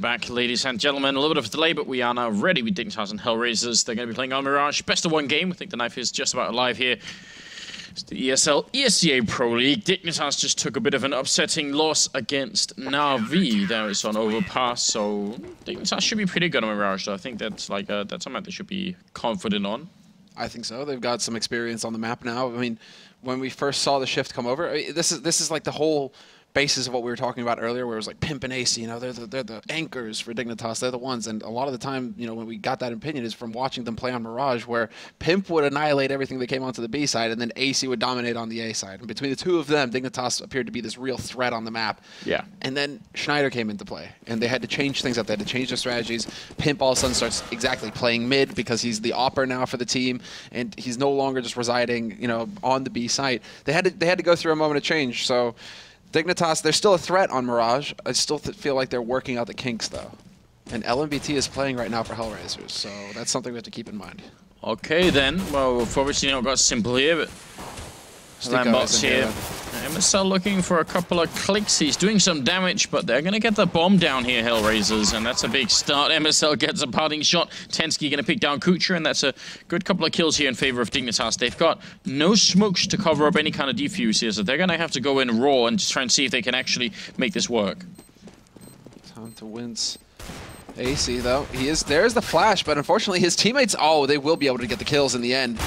back, ladies and gentlemen. A little bit of a delay, but we are now ready with Dignitas and HellRaisers. They're going to be playing on Mirage. Best of one game. I think the knife is just about alive here. It's the ESL ESEA Pro League. Dignitas just took a bit of an upsetting loss against Na'Vi. There is on overpass, so Dignitas should be pretty good on Mirage. So I think that's like that's something they should be confident on. I think so. They've got some experience on the map now. I mean, when we first saw the shift come over, this is like the whole basis of what we were talking about earlier, where it was like Pimp and AC, you know, they're the anchors for Dignitas. They're the ones, and a lot of the time, you know, when we got that opinion is from watching them play on Mirage, where Pimp would annihilate everything that came onto the B side, and then AC would dominate on the A side. And between the two of them, Dignitas appeared to be this real threat on the map. Yeah. And then Schneider came into play, and they had to change things up. They had to change their strategies. Pimp all of a sudden starts exactly playing mid because he's the opper now for the team, and he's no longer just residing, you know, on the B site. They had to go through a moment of change. So Dignitas, they're still a threat on Mirage. I still feel like they're working out the kinks, though. And LMBT is playing right now for HellRaisers, so that's something we have to keep in mind. Okay, then. Well, we've obviously not got Simple here, but Lambot's here. MSL looking for a couple of clicks. He's doing some damage, but they're going to get the bomb down here, HellRaisers, and that's a big start. MSL gets a parting shot. Tensky going to pick down Kucher, and that's a good couple of kills here in favor of Dignitas. They've got no smokes to cover up any kind of defuse here, so they're going to have to go in raw and just try and see if they can actually make this work. Time to wince. AC, though, there's the flash, but unfortunately his teammates, they will be able to get the kills in the end.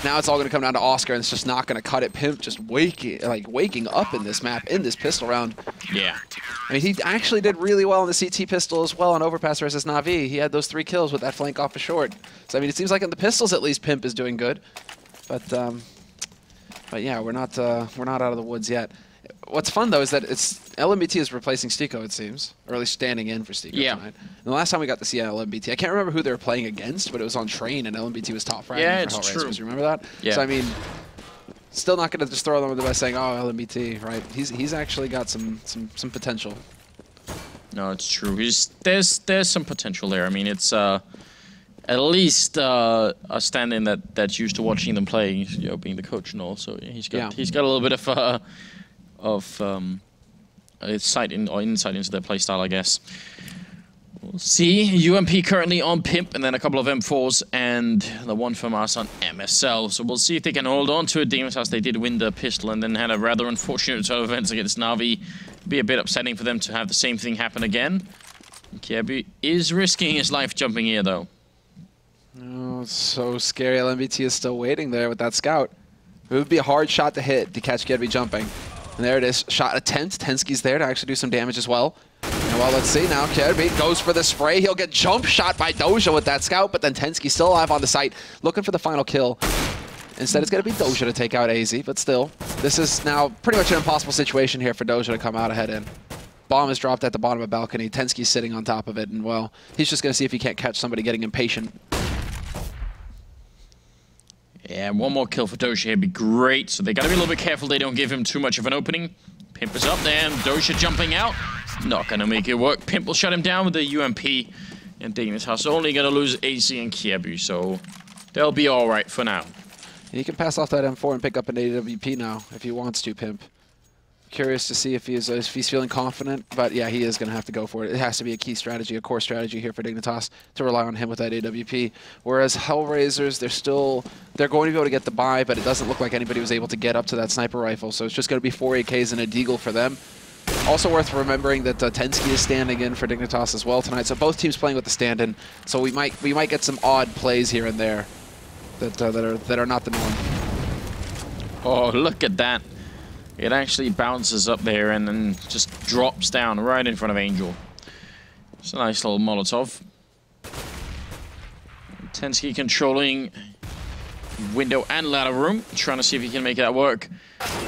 Now it's all going to come down to Oscar, and it's just not going to cut it. Pimp just waking up in this map, in this pistol round. Yeah. I mean, he actually did really well in the CT pistol as well on Overpass versus Na'Vi. He had those 3 kills with that flank off a short. So, I mean, it seems like in the pistols, at least, Pimp is doing good. But yeah, we're not out of the woods yet. What's fun, though, is that LMBT is replacing Stico, it seems, or at least standing in for Stico tonight. And the last time we got to see LMBT, I can't remember who they were playing against, but it was on Train, and LMBT was top fragging for HellRaisers. You remember that? Yeah. So, I mean, still not going to just throw them under the bus saying, oh, LMBT, right? He's actually got some potential. No, it's true. There's some potential there. I mean, it's at least a stand-in that's used to watching them play, you know, being the coach and all. So he's got a little bit of insight into their playstyle, I guess. We'll see. UMP currently on Pimp, and then a couple of M4s, and the one from us on MSL. So we'll see if they can hold on to it. Dignitas, they did win the pistol, and then had a rather unfortunate turn of events against Na'Vi. Be a bit upsetting for them to have the same thing happen again. Kiebu is risking his life jumping here, though. Oh, it's so scary. LMBT is still waiting there with that scout. It would be a hard shot to hit to catch Kiebu jumping. And there it is, shot attempt. Tensky's there to actually do some damage as well. And well, let's see now. Kiebu goes for the spray. He'll get jump shot by Doja with that scout, but then Tensky's still alive on the site, looking for the final kill. Instead, it's going to be Doja to take out AZ, but still, this is now pretty much an impossible situation here for Doja to come out ahead in. Bomb is dropped at the bottom of the balcony. Tensky's sitting on top of it, and well, he's just going to see if he can't catch somebody getting impatient. Yeah, one more kill for Doja here would be great. So they got to be a little bit careful they don't give him too much of an opening. Pimp is up there, and Doja jumping out. Not going to make it work. Pimp will shut him down with the UMP. And Dignitas only going to lose AC and Kiebu, so they'll be all right for now. And he can pass off that M4 and pick up an AWP now if he wants to, Pimp. Curious to see if he's feeling confident, but yeah, he is going to have to go for it. It has to be a key strategy, a core strategy here for Dignitas to rely on him with that AWP. Whereas HellRaisers, they're going to be able to get the buy, but it doesn't look like anybody was able to get up to that sniper rifle, so it's just going to be 4 AKs and a deagle for them. Also worth remembering that Tensky is standing in for Dignitas as well tonight, so both teams playing with the stand-in, so we might get some odd plays here and there that are not the norm. Oh, look at that. It actually bounces up there and then just drops down right in front of Angel. It's a nice little Molotov. Tensky controlling window and ladder room, trying to see if he can make that work.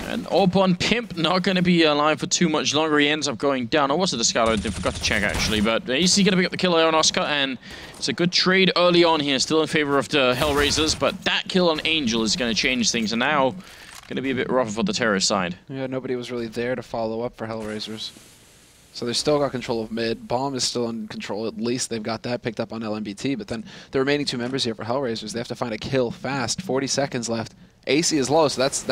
And AWP on Pimp, not going to be alive for too much longer. He ends up going down. Or was it the scout? I forgot to check, actually. But AC going to pick up the kill there on Oscar, and it's a good trade early on here, still in favor of the HellRaisers. But that kill on Angel is going to change things, and now going to be a bit rougher for the terrorist side. Yeah, nobody was really there to follow up for HellRaisers. So they still got control of mid. Bomb is still in control. At least they've got that picked up on LMBT. But then the remaining 2 members here for HellRaisers, they have to find a kill fast. 40 seconds left. AC is low, so that's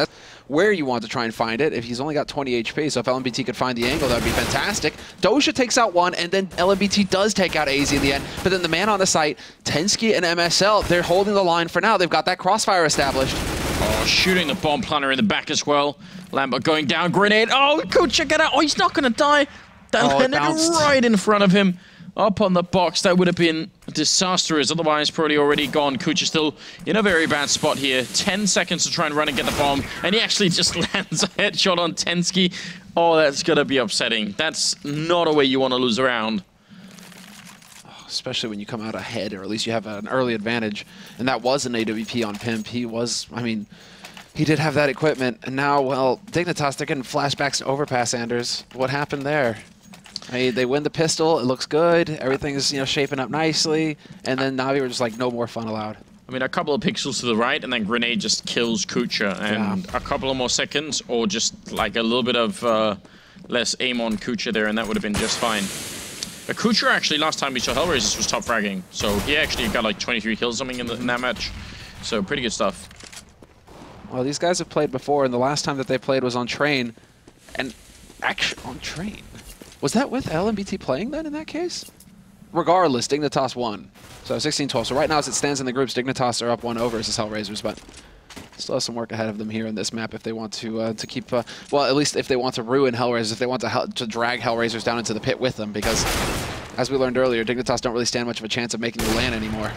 where you want to try and find it. If he's only got 20 HP, so if LMBT could find the angle, that would be fantastic. Doja takes out one, and then LMBT does take out AZ in the end. But then the man on the site, Tensky and MSL, they're holding the line for now. They've got that crossfire established. Oh, shooting the bomb planter in the back as well. Lambert going down, grenade. Oh, go check it out. Oh, he's not going to die. That landed right in front of him. Up on the box, that would have been disastrous. Otherwise, probably already gone. Kucha still in a very bad spot here. 10 seconds to try and run and get the bomb, and he actually just lands a headshot on Tensky. Oh, that's gonna be upsetting. That's not a way you want to lose a round. Especially when you come out ahead, or at least you have an early advantage. And that was an AWP on Pimp. He was, I mean, he did have that equipment. And now, well, Dignitas, they're getting flashbacks to Overpass, Anders. What happened there? I mean, they win the pistol, it looks good, everything's, you know, shaping up nicely, and then Navi were just like, no more fun allowed. I mean, a couple of pixels to the right, and then grenade just kills Kucha, and a couple of more seconds, or just like a little bit of less aim on Kucha there, and that would have been just fine. But Kucha actually, last time we saw HellRaisers, was top fragging, so he actually got like 23 kills something in that match, so pretty good stuff. Well, these guys have played before, and the last time that they played was on Train, and actually on Train. Was that with LMBT playing then in that case? Regardless, Dignitas won. So 16-12. So right now as it stands in the groups, Dignitas are up 1-0 versus HellRaisers, but still have some work ahead of them here in this map if they want to keep, well, at least if they want to ruin HellRaisers, if they want to drag HellRaisers down into the pit with them, because as we learned earlier, Dignitas don't really stand much of a chance of making the LAN anymore.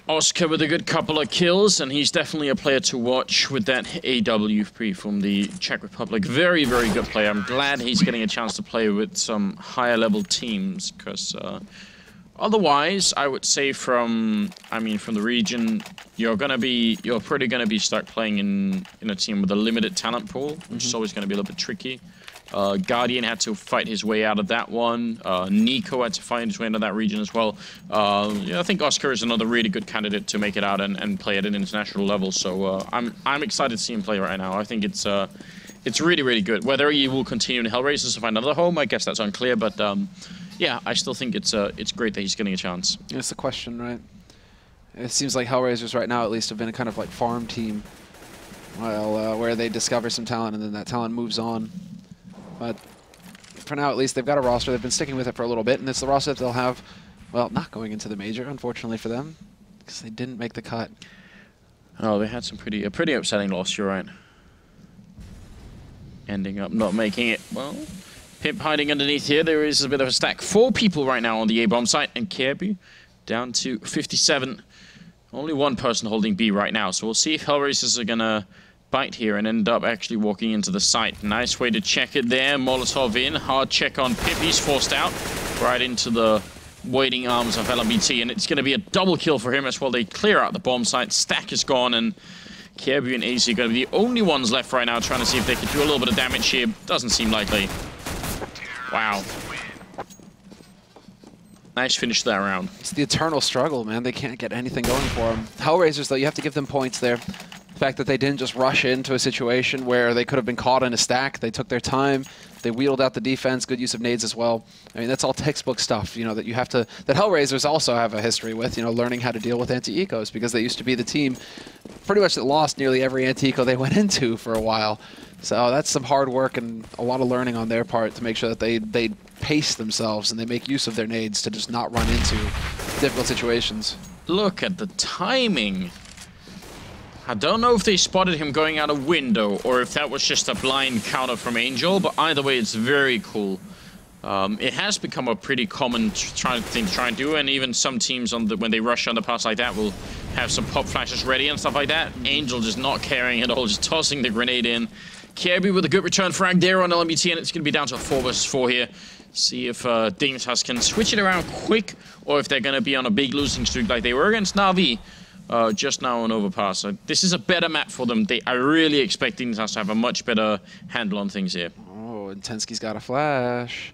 Oscar with a good couple of kills, and he's definitely a player to watch with that AWP from the Czech Republic. Very, very good player. I'm glad he's getting a chance to play with some higher level teams, because otherwise, I would say from the region, you're pretty gonna be stuck playing in a team with a limited talent pool, which is always gonna be a little bit tricky. Guardian had to fight his way out of that one. Nico had to find his way into that region as well. Yeah, I think Oscar is another really good candidate to make it out and play at an international level. So I'm excited to see him play right now. I think it's really, really good. Whether he will continue in HellRaisers to find another home, I guess that's unclear. But yeah, I still think it's great that he's getting a chance. That's the question, right? It seems like HellRaisers right now at least have been a kind of like farm team, well, where they discover some talent and then that talent moves on. But for now, at least, they've got a roster. They've been sticking with it for a little bit, and it's the roster that they'll have, well, not going into the major, unfortunately for them, because they didn't make the cut. Oh, they had a pretty upsetting loss, you're right. Ending up not making it. Well, Pimp hiding underneath here. There is a bit of a stack. 4 people right now on the A-bomb site, and Kirby down to 57. Only one person holding B right now, so we'll see if HellRaisers are going to bite here and end up actually walking into the site. Nice way to check it there. Molotov in. Hard check on Pip. He's forced out right into the waiting arms of LMBT, and it's going to be a double kill for him as well. They clear out the bomb site. Stack is gone, and Kirby and AC are going to be the only ones left right now trying to see if they can do a little bit of damage here. Doesn't seem likely. Wow. Nice finish to that round. It's the eternal struggle, man. They can't get anything going for them. HellRaisers, though, you have to give them points there. The fact that they didn't just rush into a situation where they could have been caught in a stack. They took their time. They wheeled out the defense. Good use of nades as well. I mean, that's all textbook stuff, you know, that you have to, that HellRaisers also have a history with, you know, learning how to deal with anti-ecos, because they used to be the team pretty much that lost nearly every anti-eco they went into for a while. So that's some hard work and a lot of learning on their part to make sure that they pace themselves and they make use of their nades to just not run into difficult situations. Look at the timing. I don't know if they spotted him going out a window or if that was just a blind counter from Angel, but either way, it's very cool. It has become a pretty common thing to try and do, and even some teams when they rush underpass like that will have some pop flashes ready and stuff like that. Angel just not caring at all, just tossing the grenade in. Kirby with a good return frag there on LMBT, and it's going to be down to a 4 versus 4 here. See if Dignitas can switch it around quick, or if they're going to be on a big losing streak like they were against Na'Vi. Just now on Overpass. So this is a better map for them. I really expect Dignitas to have a much better handle on things here. Oh, and Tensky's got a flash.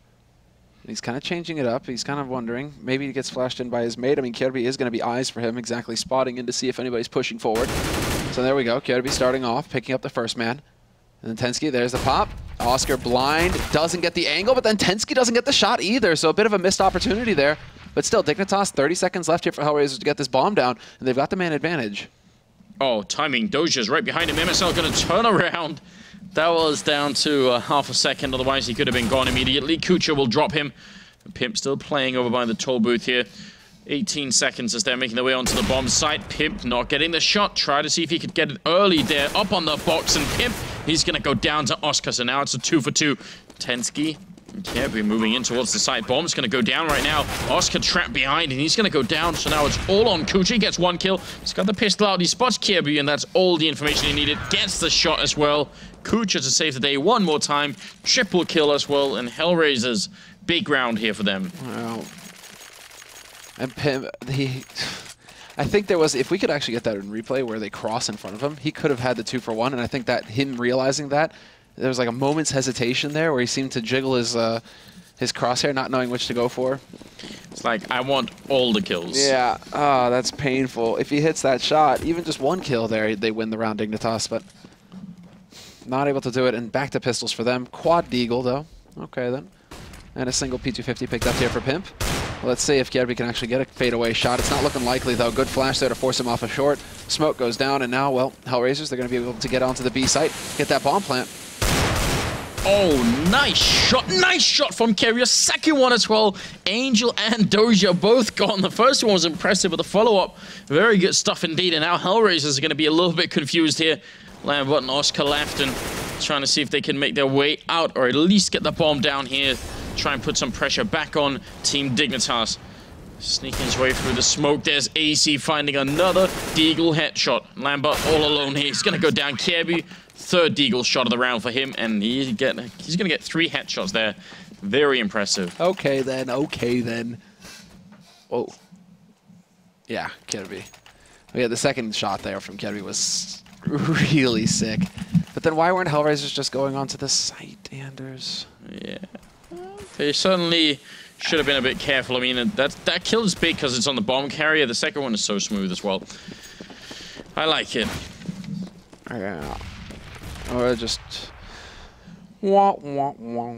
He's kind of changing it up. He's kind of wondering. Maybe he gets flashed in by his mate. I mean, Kirby is going to be eyes for him, exactly spotting in to see if anybody's pushing forward. So there we go. Kirby starting off, picking up the first man. And then Tensky, there's the pop. Oscar blind, doesn't get the angle, but then Tensky doesn't get the shot either. So a bit of a missed opportunity there. But still, Dignitas, 30 seconds left here for HellRaisers to get this bomb down, and they've got the man advantage. Oh, timing. Doja's right behind him. MSL going to turn around. That was down to half a second. Otherwise, he could have been gone immediately. Kucha will drop him. Pimp still playing over by the toll booth here. 18 seconds as they're making their way onto the bomb site. Pimp not getting the shot. Try to see if he could get it early there. Up on the box, and Pimp, he's going to go down to Oscar. So now it's a 2-for-2. Tensky. Yeah, we're moving in towards the site. Bomb's going to go down right now. Oscar trapped behind, and he's going to go down. So now it's all on Kucha. He gets 1 kill. He's got the pistol out. He spots Kirby, and that's all the information he needed. Gets the shot as well. Kucha to save the day one more time. Triple kill as well. And HellRaisers, big round here for them. Wow. And Pim, I think there was, if we could actually get that in replay where they cross in front of him, he could have had the 2-for-1. And I think that him realizing that, there was like a moment's hesitation there where he seemed to jiggle his crosshair, not knowing which to go for. It's like, I want all the kills. Yeah, oh, that's painful. If he hits that shot, even just 1 kill there, they win the round, Dignitas, but not able to do it. And back to pistols for them. Quad deagle, though. Okay, then. And a single P250 picked up here for Pimp. Well, let's see if Gerby can actually get a fadeaway shot. It's not looking likely, though. Good flash there to force him off a short. Smoke goes down, and now, well, HellRaisers, they're going to be able to get onto the B site, get that bomb plant. Oh, nice shot. Nice shot from Kerry. A second one as well. Angel and Doja both gone. The first one was impressive, but the follow-up, very good stuff indeed. And now HellRaisers are going to be a little bit confused here. Lambert and Oscar left and trying to see if they can make their way out or at least get the bomb down here. Try and put some pressure back on Team Dignitas. Sneaking his way through the smoke. There's AC finding another Deagle headshot. Lambert all alone here. He's going to go down. Kirby, third Deagle shot of the round for him, and he's going to get 3 headshots there. Very impressive. Okay, then. Okay, then. Oh. Yeah, Kirby. Yeah, the second shot there from Kirby was really sick. But then why weren't HellRaisers just going onto the site, Anders? Yeah. They certainly should have been a bit careful. I mean, that kill is big because it's on the bomb carrier. The second one is so smooth as well. I like it. Yeah. Or just... Wah, wah, wah.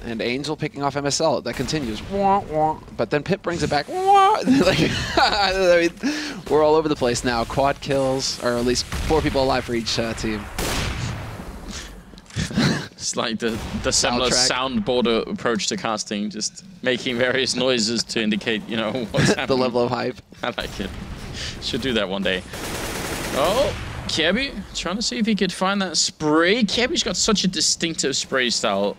And Angel picking off MSL. That continues. Wah, wah. But then Pip brings it back. Wah. Like, I mean, we're all over the place now. Quad kills, or at least 4 people alive for each team. It's like the similar soundboard approach to casting, just making various noises to indicate, you know, what's happening. The level of hype. I like it. Should do that one day. Oh, Kirby trying to see if he could find that spray. Kirby's got such a distinctive spray style.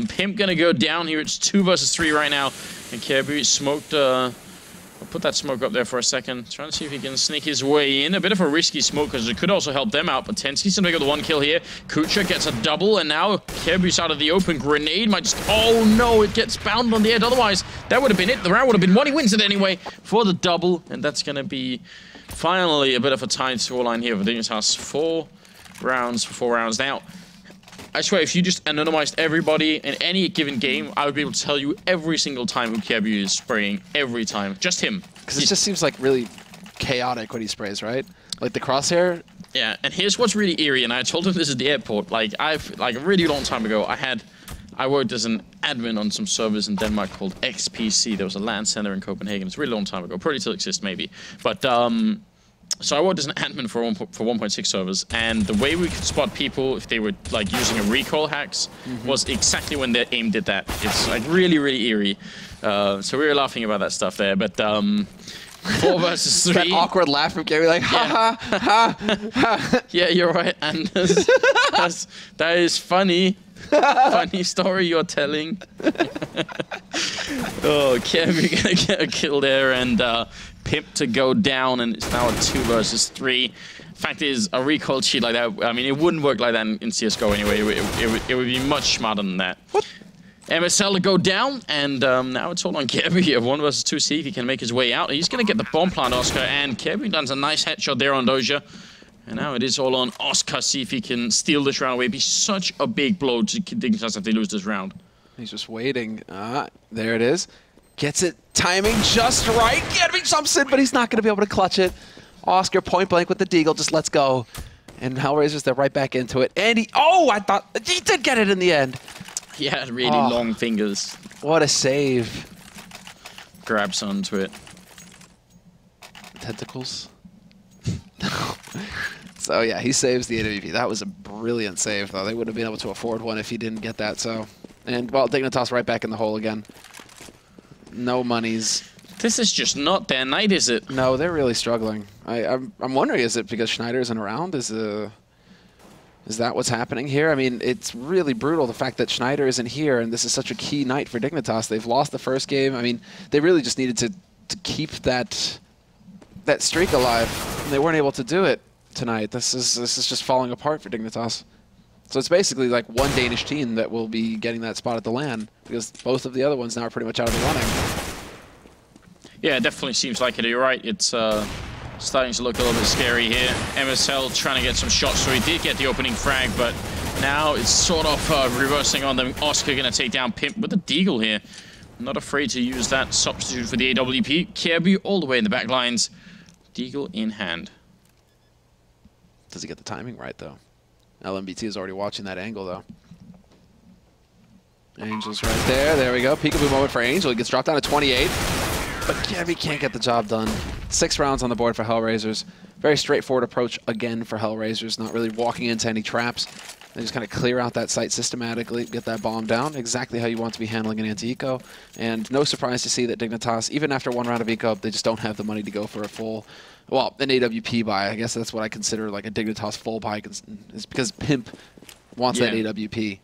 Pimp gonna go down here. It's 2 versus 3 right now, and Kirby smoked. I'll put that smoke up there for a second. Trying to see if he can sneak his way in. A bit of a risky smoke because it could also help them out. But Tensky's going to get the 1 kill here. Kucha gets a double, and now Kirby's out of the open. Grenade might just... Oh no, it gets bound on the edge. Otherwise, that would have been it. The round would have been 1. He wins it anyway for the double. And that's going to be finally a bit of a tied scoreline here for Dignitas. 4 rounds for 4 rounds. Now, I swear, if you just anonymized everybody in any given game, I would be able to tell you every single time who Kirby is spraying. Every time. Just him. Because it just seems like really chaotic when he sprays, right? Like the crosshair. Yeah, and here's what's really eerie, and I told him this at the airport. Like, a really long time ago, I worked as an admin on some servers in Denmark called XPC. There was a LAN center in Copenhagen. It's a really long time ago. Probably still exists, maybe. But, so I worked as an admin for 1.6 servers, and the way we could spot people if they were like using a recoil hacks was exactly when their aim did that. It's like really, really eerie. So we were laughing about that stuff there, but 4 versus 3. That awkward laugh from Gary, like ha ha ha ha. Yeah, you're right, Anders. That is funny. Funny story you're telling. Oh, Kirby gonna get a kill there, and Pimp to go down, and it's now a 2 versus 3. Fact is, a recoil cheat like that, I mean, it wouldn't work like that in CSGO anyway. It would be much smarter than that. What? MSL to go down, and now it's all on Kirby here. 1 versus 2, see if he can make his way out. He's going to get the bomb plant, Oscar, and Kirby does a nice headshot there on Doja. And now it is all on Oscar, see if he can steal this round away. It'd be such a big blow to Dignitas if they lose this round. He's just waiting. There it is. Gets it. Timing just right. Kirby jumps in, but he's not going to be able to clutch it. Oscar point blank with the deagle. Just lets go. And HellRaisers, they're right back into it. And he... Oh, I thought... He did get it in the end. He had really long fingers. What a save. Grabs onto it. Tentacles. So yeah, he saves the AWP. That was a brilliant save, though. They wouldn't have been able to afford one if he didn't get that. So, and well, Dignitas right back in the hole again. No monies. This is just not their night, is it? No, they're really struggling. I'm wondering, is it because Schneider isn't around? Is that what's happening here? I mean, it's really brutal, the fact that Schneider isn't here, and this is such a key night for Dignitas. They've lost the first game. I mean, they really just needed to keep that streak alive, and they weren't able to do it tonight. This is just falling apart for Dignitas. So it's basically like one Danish team that will be getting that spot at the LAN, because both of the other ones now are pretty much out of the running. Yeah, it definitely seems like it. You're right. It's starting to look a little bit scary here. MSL trying to get some shots, so he did get the opening frag, but now it's sort of reversing on them. Oscar going to take down Pimp with a Deagle here. Not afraid to use that substitute for the AWP. Kirby all the way in the back lines. Deagle in hand. Does he get the timing right, though? LMBT is already watching that angle, though. Angel's right there. There we go. Peekaboo moment for Angel. He gets dropped down to 28. But Kirby can't get the job done. 6 rounds on the board for HellRaisers. Very straightforward approach again for HellRaisers. Not really walking into any traps. They just kind of clear out that site systematically, get that bomb down, exactly how you want to be handling an anti-eco. And no surprise to see that Dignitas, even after 1 round of eco, they just don't have the money to go for a full, well, an AWP buy. I guess that's what I consider like a Dignitas full buy, is because Pimp wants that AWP.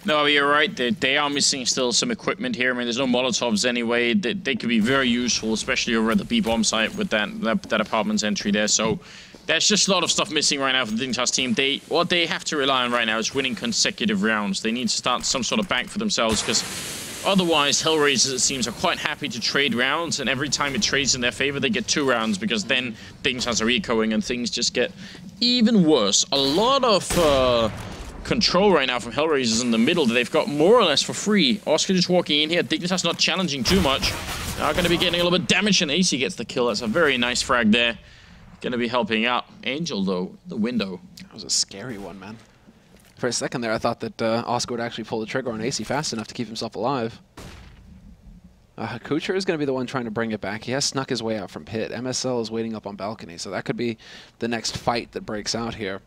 No, you're right. They are missing still some equipment here. I mean, there's no Molotovs anyway. They could be very useful, especially over at the B-bomb site with that apartments entry there. So there's just a lot of stuff missing right now for the Dignitas team. What they have to rely on right now is winning consecutive rounds. They need to start some sort of bank for themselves, because otherwise, HellRaisers, it seems, are quite happy to trade rounds, and every time it trades in their favor, they get 2 rounds, because then Dignitas are ecoing and things just get even worse. A lot of control right now from HellRaisers in the middle that they've got more or less for free. Oscar just walking in here. Dignitas not challenging too much. Now going to be getting a little bit damage, and AC gets the kill. That's a very nice frag there. Going to be helping out. Angel, though, the window. That was a scary one, man. For a second there, I thought that Oscar would actually pull the trigger on AC fast enough to keep himself alive. Kucher is going to be the one trying to bring it back. He has snuck his way out from pit. MSL is waiting up on balcony, so that could be the next fight that breaks out here.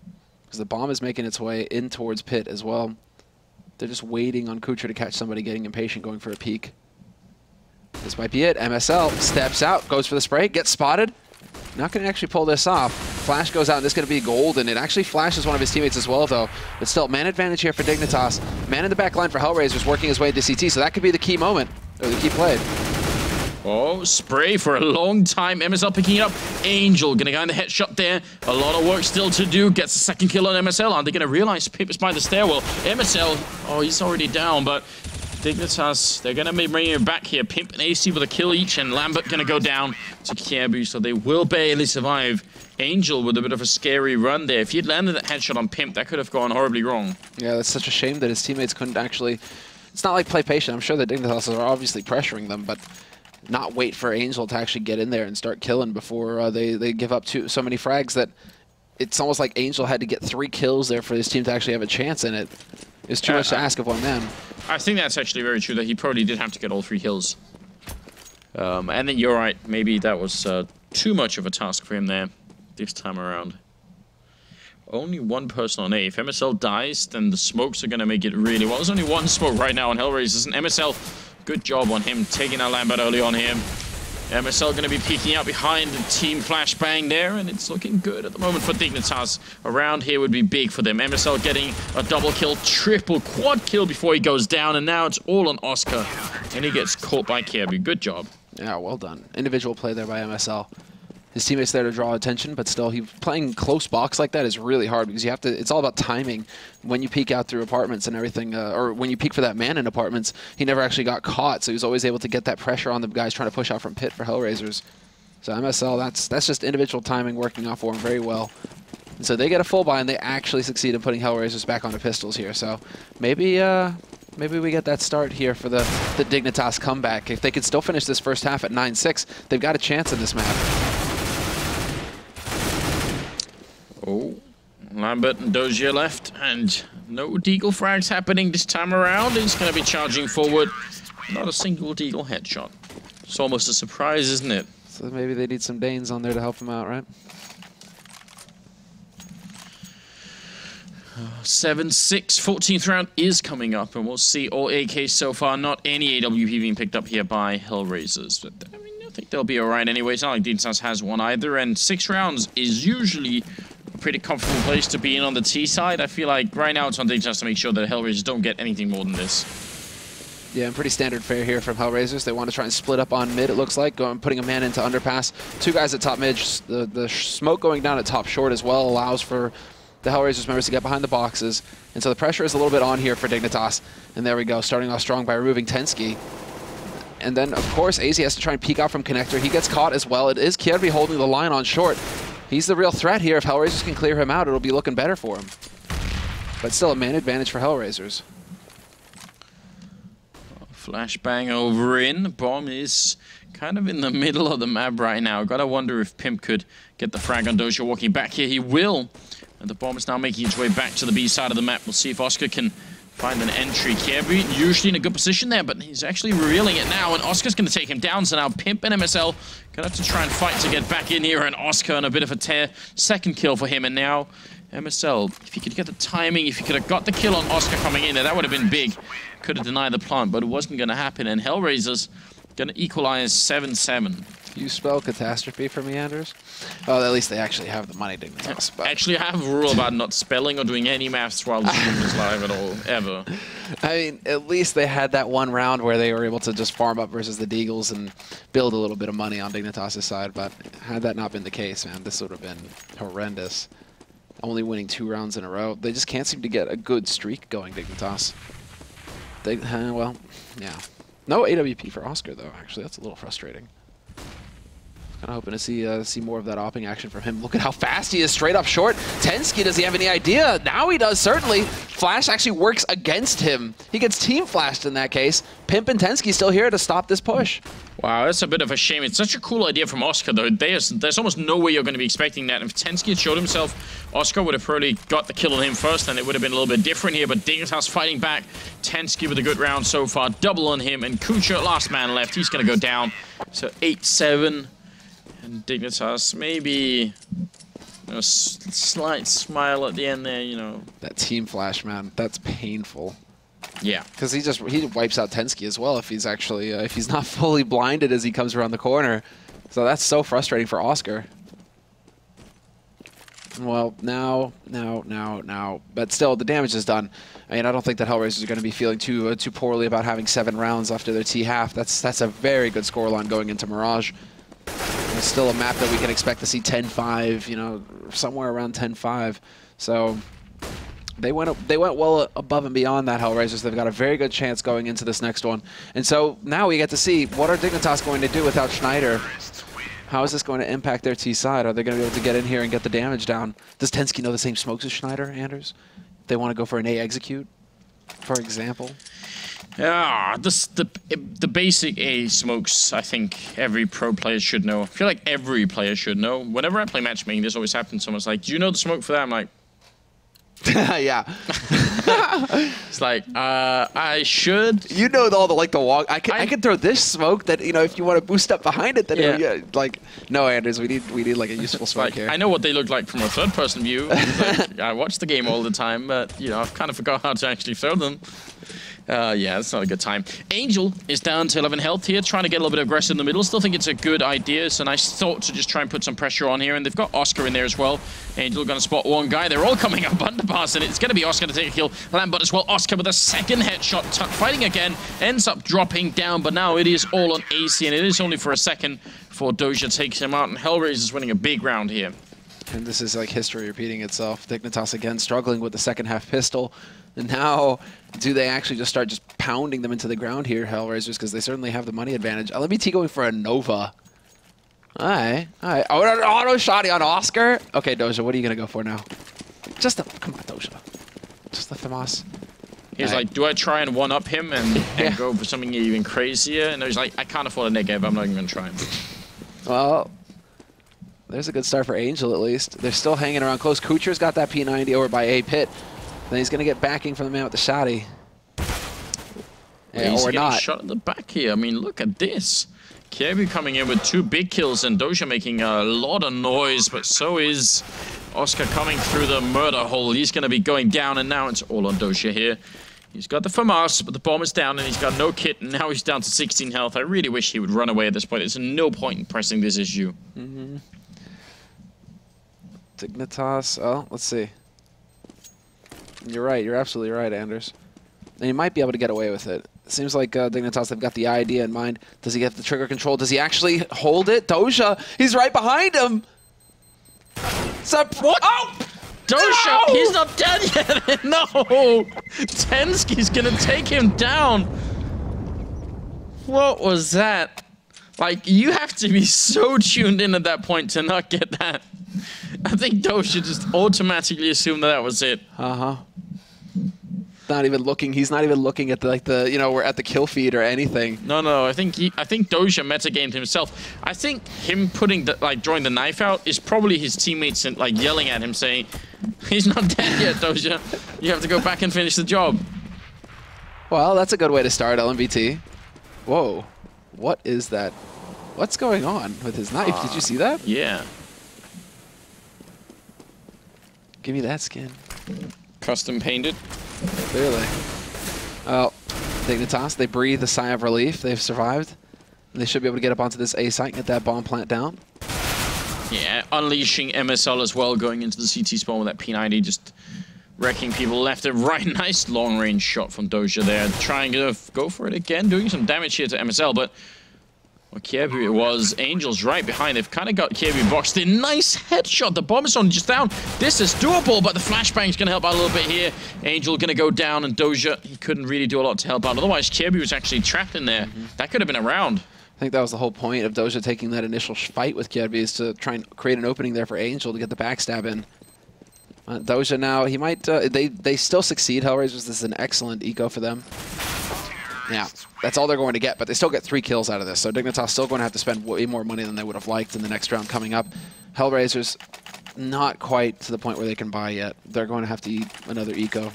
Because the bomb is making its way in towards pit as well. They're just waiting on Kucher to catch somebody getting impatient, going for a peek. This might be it. MSL steps out, goes for the spray, gets spotted. Not going to actually pull this off. Flash goes out, and this is going to be golden. It actually flashes one of his teammates as well, though. But still, man advantage here for Dignitas. Man in the back line for HellRaisers, working his way into CT, so that could be the key moment, or the key play. Oh, spray for a long time. MSL picking it up. Angel gonna go in the headshot there. A lot of work still to do. Gets the second kill on MSL. Are they gonna realize Pip is by the stairwell? MSL, oh, he's already down, but Dignitas, they're gonna be bringing it back here. Pimp and AC with a kill each, and Lambert gonna go down to Kiebu, so they will barely survive. Angel with a bit of a scary run there. If he had landed that headshot on Pimp, that could have gone horribly wrong. Yeah, that's such a shame that his teammates couldn't actually... It's not like play patient. I'm sure the Dignitas are obviously pressuring them, but not wait for Angel to actually get in there and start killing before they give up so many frags that it's almost like Angel had to get 3 kills there for his team to actually have a chance in it. It's too much to ask of one man. I think that's actually very true, that he probably did have to get all 3 kills. And then you're right, maybe that was too much of a task for him there this time around. Only 1 person on A. If MSL dies, then the smokes are going to make it really well. There's only 1 smoke right now on HellRaisers, and MSL, good job on him taking that Lambert early on him. MSL going to be peeking out behind the team flashbang there, and it's looking good at the moment for Dignitas. Around here would be big for them. MSL getting a double kill, triple, quad kill before he goes down, and now it's all on Oscar, and he gets caught by Kirby. Good job. Yeah, well done. Individual play there by MSL. His teammates there to draw attention, but still, playing close box like that is really hard because you have to. It's all about timing. When you peek out through apartments and everything, or when you peek for that man in apartments, he never actually got caught, so he was always able to get that pressure on the guys trying to push out from pit for HellRaisers. So MSL, that's just individual timing working out for him very well. And so they get a full buy, and they actually succeed in putting HellRaisers back onto pistols here. So maybe we get that start here for the Dignitas comeback. If they could still finish this first half at 9-6, they've got a chance in this map. Oh, Lambert and Dozier left, and no Deagle frags happening this time around. He's going to be charging forward. Not a single Deagle headshot. It's almost a surprise, isn't it? So maybe they need some Danes on there to help him out, right? 7-6, 14th round is coming up, and we'll see all AK so far. Not any AWP being picked up here by HellRaisers. But I mean, I think they'll be alright anyway. It's not like Dignitas has one either, and 6 rounds is usually a pretty comfortable place to be in on the T side. I feel like right now it's on Dignitas to make sure that HellRaisers don't get anything more than this. Yeah, and pretty standard fare here from HellRaisers. They want to try and split up on mid, it looks like, putting a man into underpass. 2 guys at top mid. The smoke going down at top short as well allows for the HellRaisers members to get behind the boxes. And so the pressure is a little bit on here for Dignitas. And there we go, starting off strong by removing Tensky. And then, of course, AZ has to try and peek out from connector. He gets caught as well. It is Kierby holding the line on short. He's the real threat here. If HellRaisers can clear him out, it'll be looking better for him. But still a man advantage for HellRaisers. Flashbang over in. Bomb is kind of in the middle of the map right now. Gotta wonder if Pimp could get the frag on Doja walking back here. He will. And the bomb is now making its way back to the B side of the map. We'll see if Oscar can find an entry. Kierby usually in a good position there, but he's actually revealing it now, and Oscar's going to take him down. So now Pimp and MSL gonna have to try and fight to get back in here, and Oscar on a bit of a tear. Second kill for him, and now MSL, if he could get the timing, if he could have got the kill on Oscar coming in there, that would have been big. Could have denied the plant, but it wasn't going to happen, and HellRaisers going to equalize 7-7. You spell catastrophe for me, Anders? Well, at least they actually have the money, Dignitas. But actually, I have a rule about not spelling or doing any maths while the stream is live at all, ever. I mean, at least they had that one round where they were able to just farm up versus the Deagles and build a little bit of money on Dignitas' side, but had that not been the case, man, this would have been horrendous. Only winning 2 rounds in a row. They just can't seem to get a good streak going, Dignitas. They, well, yeah. No AWP for Oscar, though, actually. That's a little frustrating. Kind of hoping to see more of that opping action from him. Look at how fast he is straight up short. Tensky, does he have any idea? Now he does, certainly. Flash actually works against him. He gets team flashed in that case. Pimp and Tensky still here to stop this push. Wow, that's a bit of a shame. It's such a cool idea from Oscar, though. There's almost no way you're going to be expecting that. If Tensky had showed himself, Oscar would have probably got the kill on him first, and it would have been a little bit different here. But Dignitas fighting back. Tensky with a good round so far. Double on him, and Kucha, last man left. He's going to go down. So 8-7. And Dignitas, maybe a slight smile at the end there, you know. That team flash, man, that's painful. Yeah, because he wipes out Tensky as well if he's actually if he's not fully blinded as he comes around the corner. So that's so frustrating for Oscar. Well, now, but still the damage is done. I mean, I don't think that HellRaisers are going to be feeling too poorly about having 7 rounds after their T half. That's a very good scoreline going into Mirage. It's still a map that we can expect to see 10-5, you know, somewhere around 10-5. So they went well above and beyond that, HellRaisers. They've got a very good chance going into this next one. And so now we get to see what are Dignitas going to do without Schneider. How is this going to impact their T side? Are they going to be able to get in here and get the damage down? Does Tensky know the same smokes as Schneider, Anders? They want to go for an A execute, for example. Yeah, the basic A smokes, I think every pro player should know. I feel like every player should know. Whenever I play matchmaking, this always happens. Someone's like, do you know the smoke for that? I'm like, yeah. It's like, I should. You know all the walk. I can throw this smoke that, you know, if you want to boost up behind it, then yeah. Like, no, Anders, we need like a useful smoke like, here. I know what they look like from a third-person view. Like, I watch the game all the time, but you know, I've kind of forgot how to actually throw them. Yeah, that's not a good time. Angel is down to 11 health here, trying to get a little bit aggressive in the middle. Still think it's a good idea. It's a nice thought to just try and put some pressure on here. And they've got Oscar in there as well. Angel going to spot one guy. They're all coming up underpass, and it's going to be Oscar to take a kill. Lambert as well. Oscar with a second headshot. Fighting again. Ends up dropping down, but now it is all on AC, and it is only for a second before Doja takes him out. And HellRaisers is winning a big round here. And this is like history repeating itself. Dignitas again struggling with the second half pistol. And now, do they actually just start pounding them into the ground here, HellRaisers, because they certainly have the money advantage. LMBT going for a Nova. All right. Oh, an auto shotty on Oscar. Okay, Doja, what are you going to go for now? Come on, Doja. Just the FAMAS. He's like, do I try and one-up him and go for something even crazier? And he's like, I can't afford a negative. I'm not even going to try him. Well, there's a good start for Angel, at least. They're still hanging around close. Kucher's got that P90 over by A Pit. Then he's going to get backing from the man with the shotty. Yeah, or not. Shot in the back here. I mean, look at this. Kierby coming in with 2 big kills and Doja making a lot of noise, but so is Oscar coming through the murder hole. He's going to be going down, and now it's all on doja here. He's got the FAMAS, but the bomb is down, and he's got no kit, and now he's down to 16 health. I really wish he would run away at this point. There's no point in pressing this issue. Dignitas, oh, let's see. You're right, you're absolutely right, Anders. And he might be able to get away with it. It seems like Dignitas, they've got the idea in mind. Does he get the trigger control? Does he actually hold it? doja, he's right behind him! What? Oh! doja, no! he's not dead yet! No! Tensky's gonna take him down! What was that? Like, you have to be so tuned in at that point to not get that. I think doja just automatically assumed that that was it. Not even looking. He's not even looking at the you know, we're at the kill feed or anything. No. I think doja metagamed himself. I think him putting the drawing the knife out is probably his teammates and like yelling at him saying, "He's not dead yet, doja. You have to go back and finish the job." Well, that's a good way to start LMBT. Whoa, what is that? What's going on with his knife? Did you see that? Yeah. Give me that skin. Custom painted. Clearly. Oh, Dignitas, they breathe a sigh of relief. They've survived. And they should be able to get up onto this A site and get that bomb plant down. Yeah, unleashing MSL as well, going into the CT spawn with that P90, just wrecking people left and right. Nice long-range shot from doja there. Trying to go for it again, doing some damage here to MSL, but Kiebu it was. Angel's right behind. They've kind of got Kiebu boxed in. Nice headshot. The bomb is on just down. This is doable, but the flashbang's going to help out a little bit here. Angel going to go down, and doja, he couldn't really do a lot to help out. Otherwise, Kiebu was actually trapped in there. That could have been a round. I think that was the whole point of doja taking that initial fight with Kiebu, is to try and create an opening there for Angel to get the backstab in. doja now, he might... they still succeed. HellRaisers, this is an excellent eco for them. Yeah, that's all they're going to get, but they still get 3 kills out of this. So Dignitas still going to have to spend way more money than they would have liked in the next round coming up. HellRaisers, not quite to the point where they can buy yet. They're going to have to eat another eco.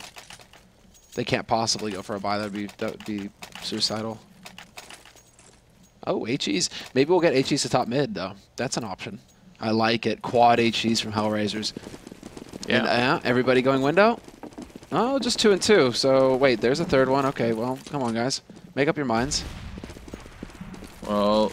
They can't possibly go for a buy. That would be suicidal. Oh, HEs. Maybe we'll get HEs to top mid, though. That's an option. I like it. Quad HEs from HellRaisers. Yeah. And, everybody going window? Oh, just 2 and 2. So, wait, there's a third one. Okay, well, come on, guys. Make up your minds. Well,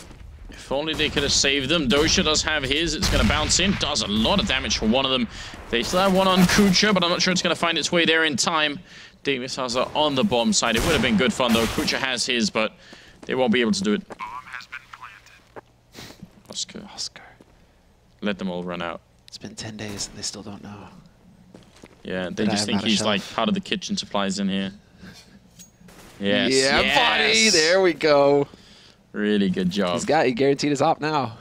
if only they could have saved them. doja does have his. It's going to bounce in. Does a lot of damage for one of them. They still have one on Kucha, but I'm not sure it's going to find its way there in time. Dignitas are on the bomb side. It would have been good fun, though. Kucha has his, but they won't be able to do it. Bomb has been planted. Oscar. Let them all run out. It's been 10 days and they still don't know. Yeah, they just think he's like part of the kitchen supplies in here. Yes. Yeah, yes. buddy. There we go. Really good job. He guaranteed his op now.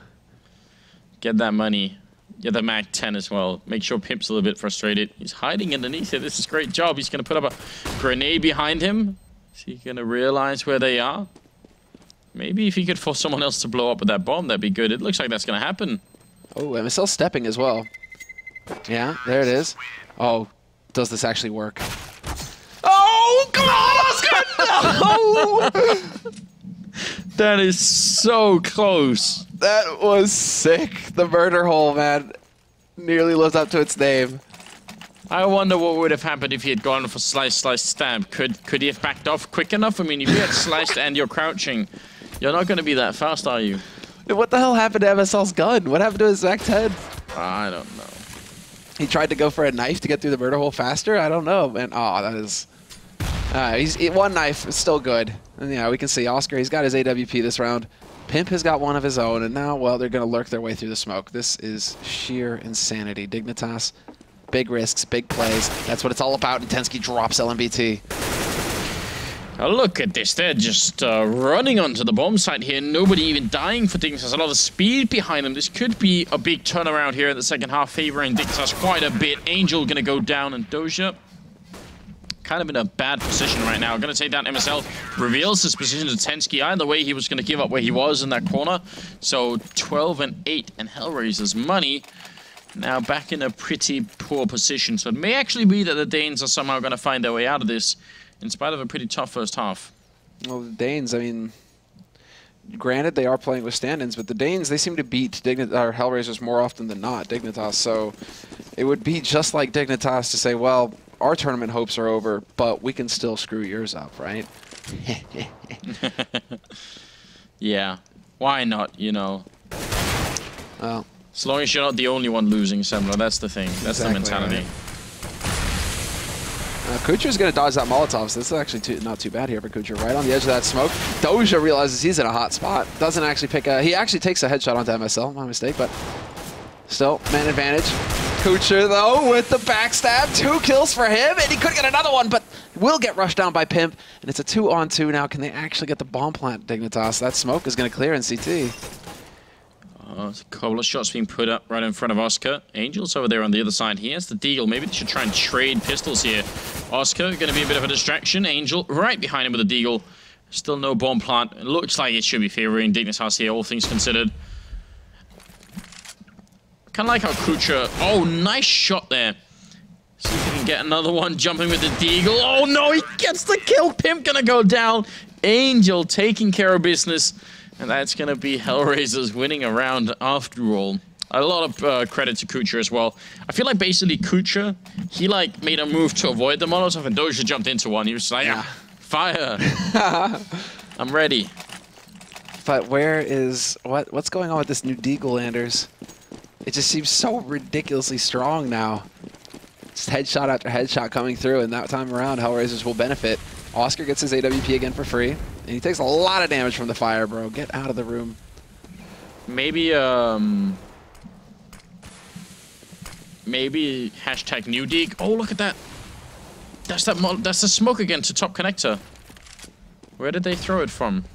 Get that money. Get the Mac 10 as well. Make sure Pimp's a little bit frustrated. He's hiding underneath it. This is a great job. He's going to put up a grenade behind him. Is he going to realize where they are? Maybe if he could force someone else to blow up with that bomb, that'd be good. It looks like that's going to happen. Oh, MSL stepping as well. Yeah, there it is. Oh, does this actually work? Oh, come on, Oscar! No! That is so close. That was sick. The murder hole, man, nearly lived up to its name. I wonder what would have happened if he had gone for slice, slice, stab. Could he have backed off quick enough? I mean, if you had sliced and you're crouching, you're not going to be that fast, are you? What the hell happened to MSL's gun? What happened to his Mac 10? I don't know. He tried to go for a knife to get through the murder hole faster? I don't know, man. Oh, that is... he's one knife. It's still good. And yeah, we can see Oscar. He's got his AWP this round. Pimp has got one of his own. And now, well, they're going to lurk their way through the smoke. This is sheer insanity. Dignitas, big risks, big plays. That's what it's all about. And Tensky drops LMBT. Now look at this. They're just running onto the bomb site here. Nobody even dying for Dignitas. There's a lot of speed behind them. This could be a big turnaround here in the second half, favoring Dignitas quite a bit. Angel going to go down, and doja kind of in a bad position right now. Going to take down MSL. Reveals his position to Tensky. Either way, he was going to give up where he was in that corner. So 12 and 8, and HellRaisers money. Now back in a pretty poor position. So it may actually be that the Danes are somehow going to find their way out of this, in spite of a pretty tough first half. Well, the Danes, I mean, granted they are playing with stand-ins, but the Danes, they seem to beat HellRaisers more often than not, Dignitas. So It would be just like Dignitas to say, well, our tournament hopes are over, but we can still screw yours up, right? Yeah. Why not, you know? Well, as long as you're not the only one losing, Semler, that's the thing. That's exactly the mentality. Right. Kucher's going to dodge that Molotov, so this is actually not too bad here for Kucher. Right on the edge of that smoke. Doja realizes he's in a hot spot. Doesn't actually pick a... He actually takes a headshot onto MSL. My mistake, but still, man advantage. Kucher, though, with the backstab. 2 kills for him, and he could get another one, but will get rushed down by Pimp. And it's a 2-on-2 now. Can they actually get the bomb plant, Dignitas? That smoke is going to clear in CT. A couple of shots being put up right in front of Oscar. Angel's over there on the other side. He has the deagle. Maybe they should try and trade pistols here. Oscar going to be a bit of a distraction. Angel right behind him with the deagle. Still no bomb plant. It looks like it should be favoring Dignitas here, all things considered. Kind of like how Kucher... Oh, nice shot there. See if he can get another one. Jumping with the deagle. Oh, no, he gets the kill. Pimp going to go down. Angel taking care of business. And that's going to be HellRaisers winning a round after all. A lot of credit to Kucher as well. I feel like basically Kucher, he like made a move to avoid the Molotov and Doja jumped into one. He was like, yeah, fire. I'm ready. But where is... What's going on with this new deagle, Anders? It just seems so ridiculously strong now. Just headshot after headshot coming through, and that time around, HellRaisers will benefit. Oscar gets his AWP again for free, and he takes a lot of damage from the fire, bro. Get out of the room. Maybe, maybe hashtag new dig. Oh, look at that. That's the smoke again to top connector. Where did they throw it from?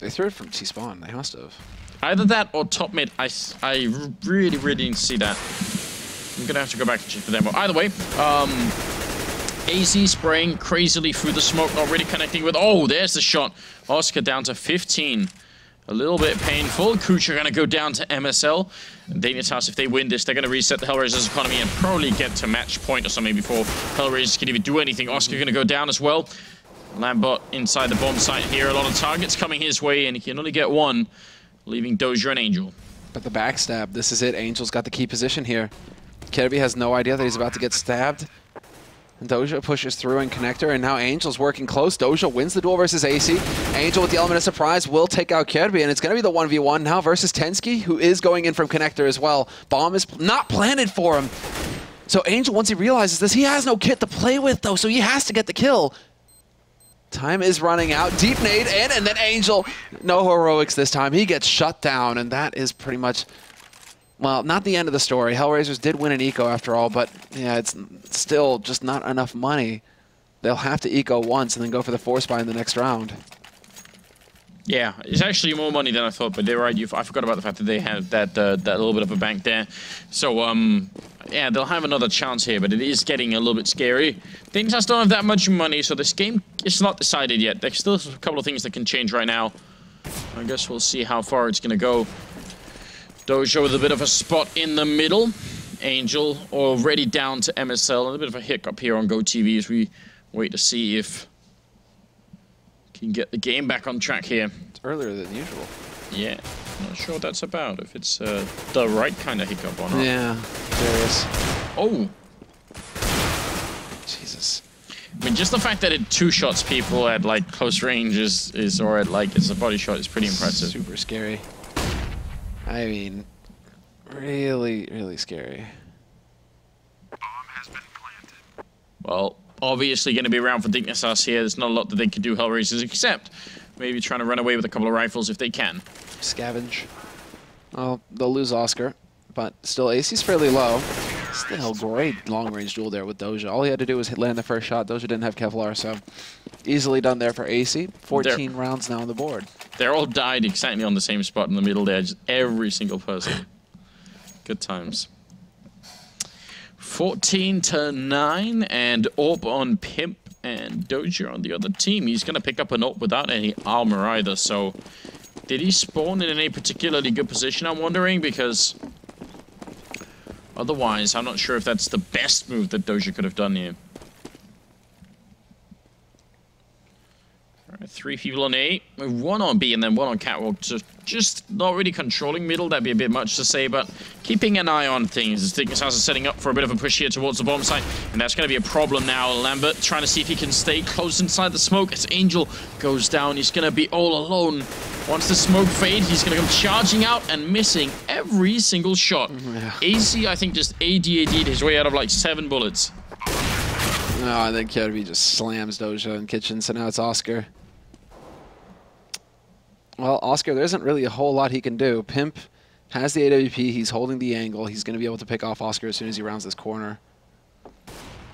They threw it from T-spawn. They must have. Either that or top mid. I really, really need to see that. I'm gonna have to go back and check the demo. Either way, AC spraying crazily through the smoke, not really connecting with... Oh, there's the shot. Oscar down to 15. A little bit painful. Kucher gonna go down to MSL. And Dignitas, if they win this, they're gonna reset the HellRaisers economy and probably get to match point or something before HellRaisers can even do anything. Oscar gonna go down as well. Lambot inside the bomb site here. A lot of targets coming his way, and he can only get one, leaving Doja and Angel. But the backstab, this is it. Angel's got the key position here. Kirby has no idea that he's about to get stabbed. And Doja pushes through in connector, and now Angel's working close. Doja wins the duel versus AC. Angel with the element of surprise will take out Kirby, and it's going to be the 1v1 now versus Tensky, who is going in from connector as well. Bomb is not planted for him. So Angel, once he realizes this, he has no kit to play with, though, so he has to get the kill. Time is running out. Deep nade in, and then Angel, no heroics this time. He gets shut down, and that is pretty much... Well, not the end of the story. HellRaisers did win an eco after all, but yeah, it's still just not enough money. They'll have to eco once and then go for the force buy in the next round. Yeah, it's actually more money than I thought, but they're right. I forgot about the fact that they have that little bit of a bank there. So, yeah, they'll have another chance here, but it is getting a little bit scary. Dignitas don't have that much money, so this game is not decided yet. There's still a couple of things that can change right now. I guess we'll see how far it's going to go. Doja with a bit of a spot in the middle. Angel already down to MSL. A bit of a hiccup here on GoTV as we wait to see if we can get the game back on track here. It's earlier than usual. Yeah, not sure what that's about. If it's the right kind of hiccup or not. Yeah, there is. Oh. Jesus. I mean, just the fact that it two-shots people at, like, close range is or at, like, it's a body shot is pretty impressive. Super scary. I mean, really, really scary. Bomb has been planted. Well, obviously going to be around for Dignitas here. There's not a lot that they could do, HellRaisers, except maybe trying to run away with a couple of rifles if they can. Scavenge. Well, they'll lose Oscar, but still AC's fairly low. Still great long-range duel there with Doja. All he had to do was land the first shot. Doja didn't have Kevlar, so easily done there for AC. 14 rounds now on the board. They're all died exactly on the same spot in the middle there, just every single person. Good times. 14-9, and Orb on Pimp, and Doja on the other team. He's going to pick up an Orb without any armor either, so... Did he spawn in any particularly good position, I'm wondering, because... Otherwise, I'm not sure if that's the best move that Doja could have done here. I 3 people on A, 1 on B, and then 1 on Catwalk. So just not really controlling middle. That'd be a bit much to say, but keeping an eye on things. As Dignitas is setting up for a bit of a push here towards the bomb site, and that's going to be a problem now. Lambert trying to see if he can stay close inside the smoke. As Angel goes down, he's going to be all alone. Once the smoke fades, he's going to come charging out and missing every single shot. Yeah. AC, I think, just AD'd his way out of like 7 bullets. No, I think Kirby just slams Doja and Kitchen, so now it's Oscar. Well, Oscar, there isn't really a whole lot he can do. Pimp has the AWP, he's holding the angle, he's going to be able to pick off Oscar as soon as he rounds this corner.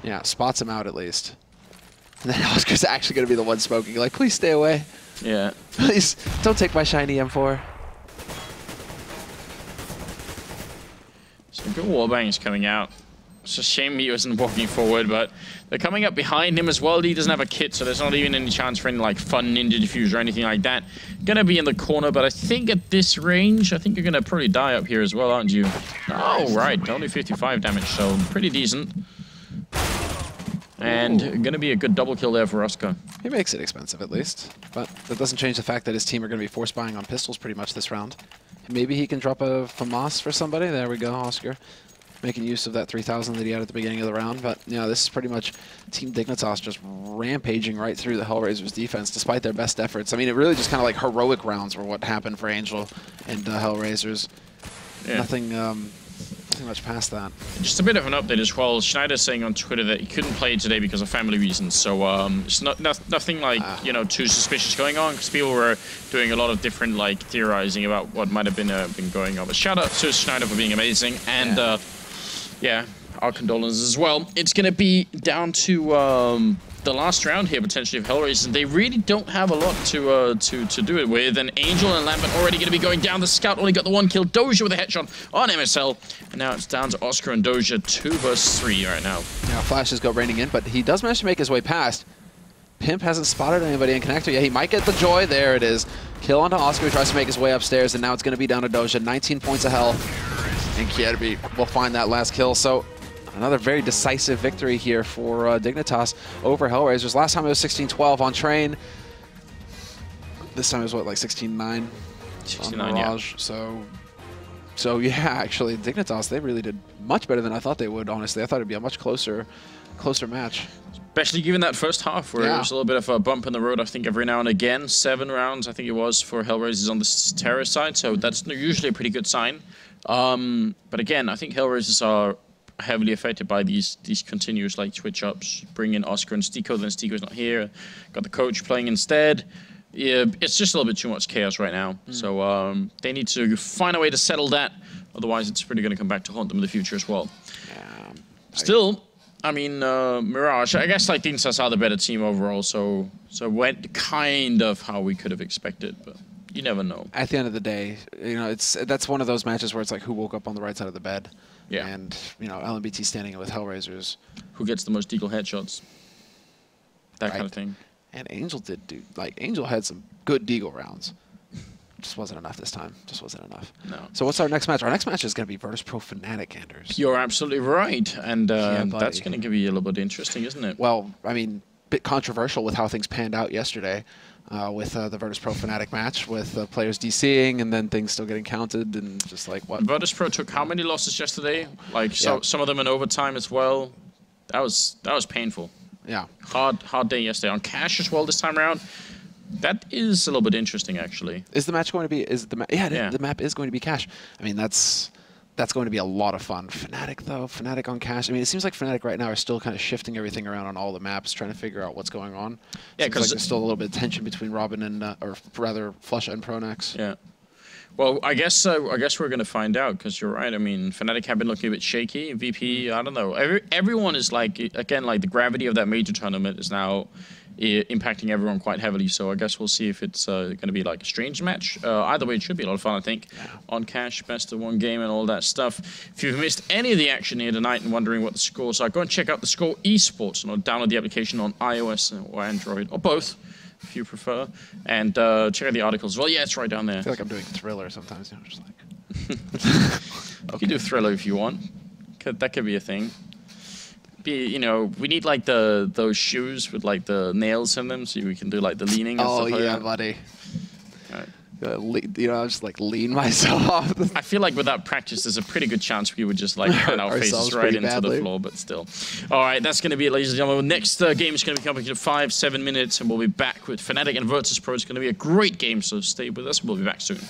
Yeah, spots him out at least. And then Oscar's actually going to be the one smoking, like, please stay away. Yeah. Please, don't take my shiny M4. Some good wallbangs coming out. It's a shame he wasn't walking forward, but they're coming up behind him as well. He doesn't have a kit, so there's not even any chance for any like fun ninja diffuse or anything like that. Gonna be in the corner, but I think at this range, I think you're gonna probably die up here as well, aren't you? Oh, right, only 55 damage, so pretty decent. And gonna be a good double kill there for Oscar. He makes it expensive at least, but that doesn't change the fact that his team are gonna be force buying on pistols pretty much this round. Maybe he can drop a FAMAS for somebody. There we go, Oscar. Making use of that 3,000 that he had at the beginning of the round. But, yeah, this is pretty much Team Dignitas just rampaging right through the HellRaisers defense despite their best efforts. I mean, it really just kind of like heroic rounds were what happened for Angel and HellRaisers. Yeah. Nothing much past that. Just a bit of an update as well. Schneider's saying on Twitter that he couldn't play today because of family reasons. So it's nothing like, you know, too suspicious going on, because people were doing a lot of different like theorizing about what might have been going on. But shout out to Schneider for being amazing. And yeah, our condolences as well. It's going to be down to the last round here, potentially, of HellRaisers. They really don't have a lot to do it with. And Angel and Lambert already going to be going down. The Scout only got the 1 kill. Doja with a headshot on MSL. And now it's down to Oscar and Doja, 2 versus 3 right now. Yeah, Flashes go raining in, but he does manage to make his way past. Pimp hasn't spotted anybody in connector. Yeah, he might get the joy. There it is. Kill onto Oscar, who tries to make his way upstairs, and now it's going to be down to Doja. 19 points of health. And Kierby will find that last kill. So another very decisive victory here for Dignitas over HellRaisers. Last time it was 16-12 on Train. This time it was what, like 16-9 on Mirage. Yeah. So yeah, actually Dignitas, they really did much better than I thought they would, honestly. I thought it'd be a much closer match. Especially given that first half where it was a little bit of a bump in the road, I think, every now and again. 7 rounds, I think it was, for HellRaisers on the terror side, so that's usually a pretty good sign. But again, I think HellRaisers are heavily affected by these continuous like switch ups. Bring in Oscar and Stiko, then Stiko's not here. Got the coach playing instead. Yeah, it's just a little bit too much chaos right now. So they need to find a way to settle that. Otherwise, it's really going to come back to haunt them in the future as well. Yeah, still, I mean, Mirage, I guess like Dignitas are the better team overall. So went kind of how we could have expected, but you never know. At the end of the day, you know, that's one of those matches where it's like who woke up on the right side of the bed. Yeah. And, you know, LMBT standing in with HellRaisers. Who gets the most deagle headshots? That kind of thing. And Angel Angel had some good deagle rounds. Just wasn't enough this time. Just wasn't enough. No. So what's our next match? Our next match is going to be Virtus Pro Fnatic, Anders. You're absolutely right. And that's going to give you a little bit interesting, isn't it? Well, I mean, bit controversial with how things panned out yesterday. With the Virtus Pro Fnatic match, with players DCing and then things still getting counted, and just like what? Virtus Pro took how many losses yesterday? Like some of them in overtime as well. That was painful. Yeah. Hard day yesterday. On Cash as well this time around. That is a little bit interesting, actually. Is the match going to be? The map is going to be Cash. I mean, that's going to be a lot of fun. Fnatic, though. Fnatic on Cash. I mean, it seems like Fnatic right now are still kind of shifting everything around on all the maps, trying to figure out what's going on. Yeah, because like there's still a little bit of tension between Robin and, or rather, Flush and Pronax. Yeah. Well, I guess we're going to find out, because you're right. I mean, Fnatic have been looking a bit shaky. VP, I don't know. Everyone is like, again, like the gravity of that major tournament is now impacting everyone quite heavily. So I guess we'll see if it's going to be like a strange match. Either way, it should be a lot of fun, I think. Yeah. On Cash, best of 1 game and all that stuff. If you've missed any of the action here tonight and wondering what the scores are, go and check out theScore eSports and download the application on iOS or Android, or both, if you prefer. And check out the articles as well. Yeah, it's right down there. I feel like I'm doing Thriller sometimes, you know, just like... You can do Thriller if you want. That could be a thing. you know, we need like those shoes with like the nails in them, so we can do like the leaning. And stuff like that. Buddy. Right. You know, I just like lean myself off. I feel like without practice, there's a pretty good chance we would just like put our faces right into the floor, but still. All right, that's going to be it, ladies and gentlemen. Next game is going to be coming in 5-7 minutes, and we'll be back with Fnatic and Virtus Pro. It's going to be a great game, so stay with us. We'll be back soon.